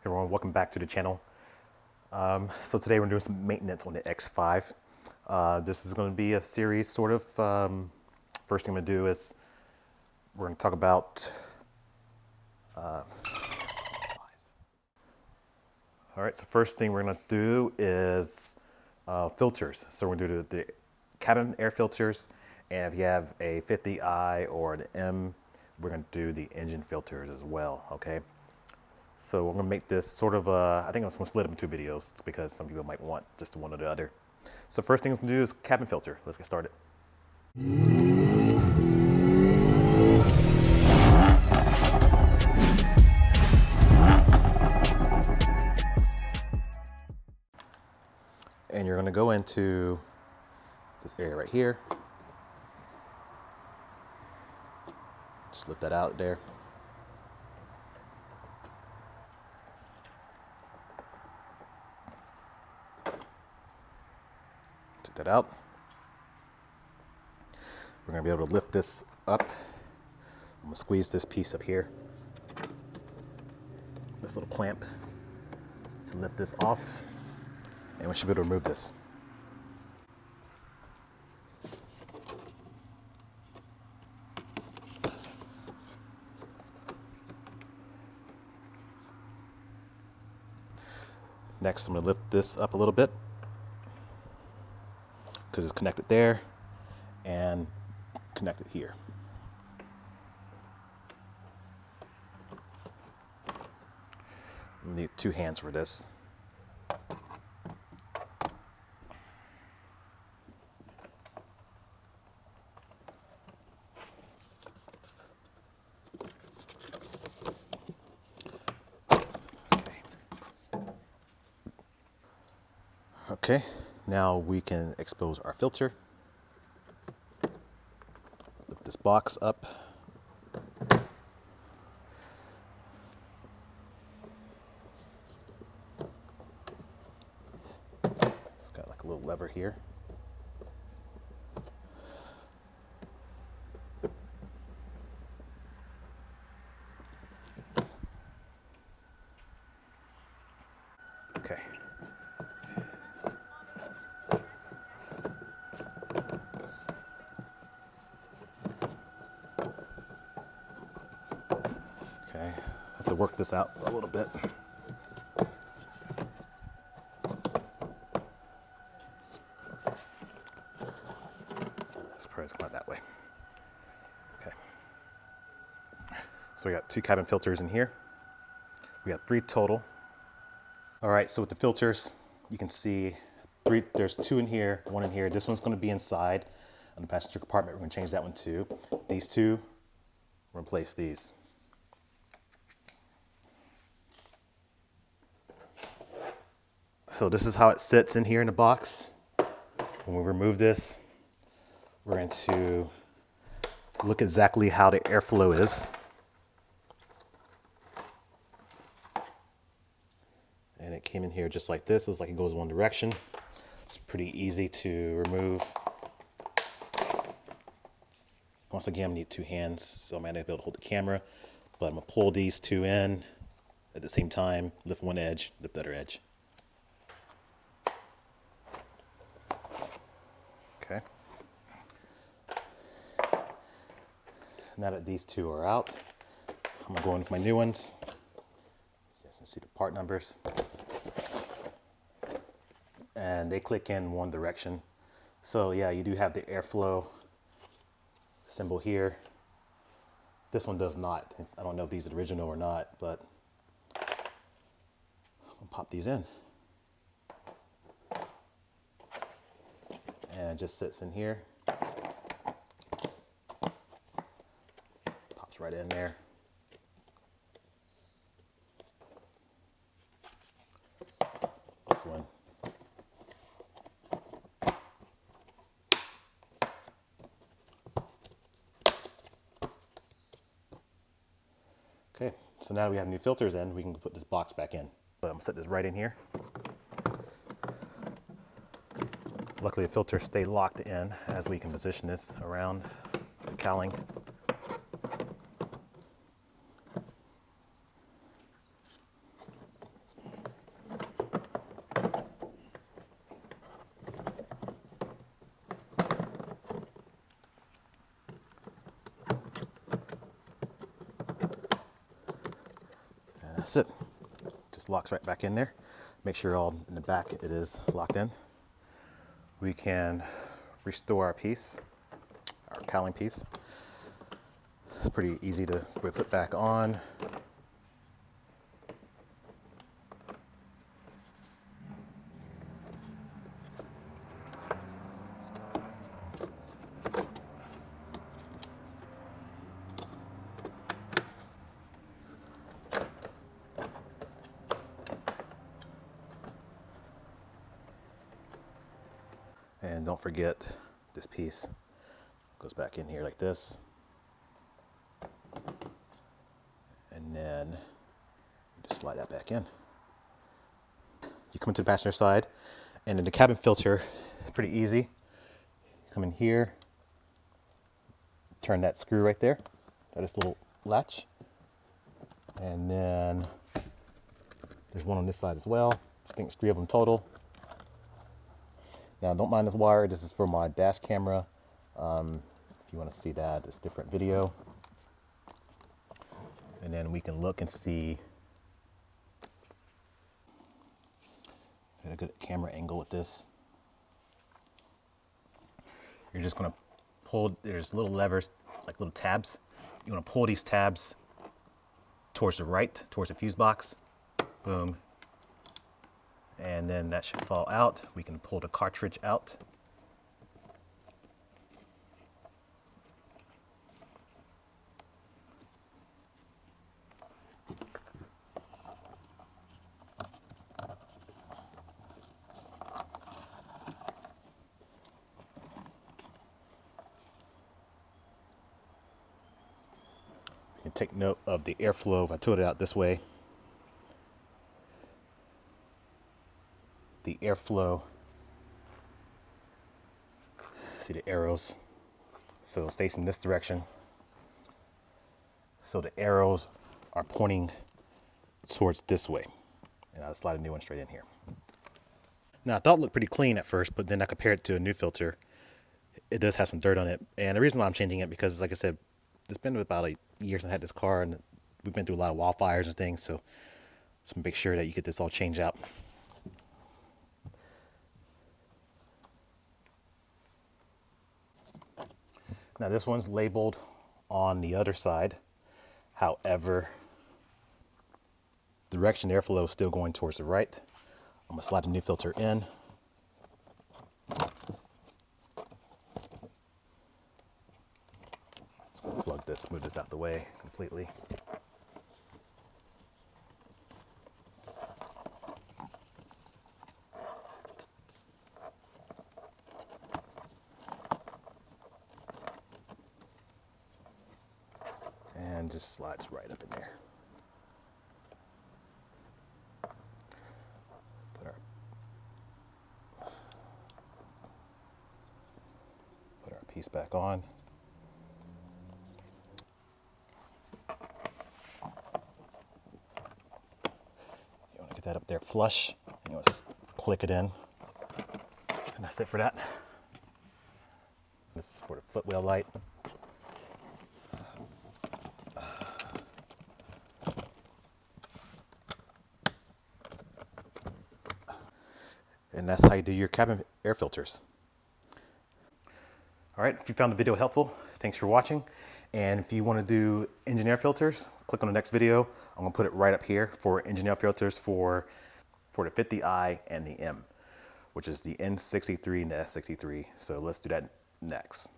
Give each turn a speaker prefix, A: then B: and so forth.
A: Everyone, welcome back to the channel. So today we're doing some maintenance on the X5. This is going to be a series sort of. First thing I'm going to do is we're going to talk about all right, so first thing we're going to do is filters. So we're going to do the cabin air filters, and if you have a 50i or an M, we're going to do the engine filters as well, okay? So we're going to make this sort of I think I'm just going to split up into videos because some people might want just one or the other. So first thing I'm going to do is cabin filter. Let's get started. And you're going to go into this area right here. Just lift that out there. Take that out. We're going to be able to lift this up. I'm going to squeeze this piece up here. This little clamp to lift this off. And we should be able to remove this. Next, I'm going to lift this up a little bit because it's connected there and connected here. You need two hands for this. Okay, now we can expose our filter. Lift this box up. It's got like a little lever here. Okay. Okay, have to work this out a little bit. Let's probably come out that way. Okay. So we got two cabin filters in here. We got 3 total. All right, so with the filters, you can see there's 2 in here, 1 in here. This one's going to be inside on the passenger compartment. We're going to change that one too. These 2, replace these. So this is how it sits in here in the box. When we remove this, we're going to look exactly how the airflow is. And it came in here just like this. Looks like it goes one direction. It's pretty easy to remove. Once again, I need 2 hands, so I might not be able to hold the camera, but I'm gonna pull these 2 in at the same time, lift one edge, lift the other edge. Okay. Now that these 2 are out, I'm gonna go in with my new ones. You can see the part numbers. And they click in one direction. So yeah, you do have the airflow symbol here. This one does not. I don't know if these are original or not, but I'll pop these in. And it just sits in here. Pops right in there. This one. Okay, so now that we have new filters in, we can put this box back in. But I'm gonna set this right in here. Luckily the filters stay locked in as we can position this around the cowling. that's it. Just locks right back in there. Make sure all in the back it is locked in. We can restore our piece, our cowling piece. It's pretty easy to put back on. And don't forget this piece goes back in here like this. And then you just slide that back in. You come into the passenger side, and in the cabin filter, it's pretty easy. You come in here, turn that screw right there, that is a little latch. And then there's one on this side as well. I think it's 3 of them total. Now don't mind this wire, this is for my dash camera. If you want to see that, it's a different video. And then we can look and see. Get a good camera angle with this. You're just going to pull, there's little levers, like little tabs. You want to pull these tabs towards the right, towards the fuse box. Boom. And then that should fall out. We can pull the cartridge out. You can take note of the airflow if I tilt it out this way. The airflow, see the arrows, so it's facing this direction, so the arrows are pointing towards this way, and I'll slide a new one straight in here. Now I thought it looked pretty clean at first, but then I compared it to a new filter. It does have some dirt on it, and the reason why I'm changing it, because like I said, it's been about 8 years since I had this car, and we've been through a lot of wildfires and things, so just make sure that you get this all changed out. Now this one's labeled on the other side. However, the direction airflow is still going towards the right. I'm gonna slide the new filter in. Just gonna plug this, move this out the way completely. And just slides right up in there. Put our piece back on. You want to get that up there flush. You want to click it in. And that's it for that. This is for the footwheel light. And that's how you do your cabin air filters. All right, if you found the video helpful, thanks for watching. And if you want to do engine air filters, click on the next video. I'm gonna put it right up here for engine air filters for the 50i and the M, which is the N63 and the S63. So let's do that next.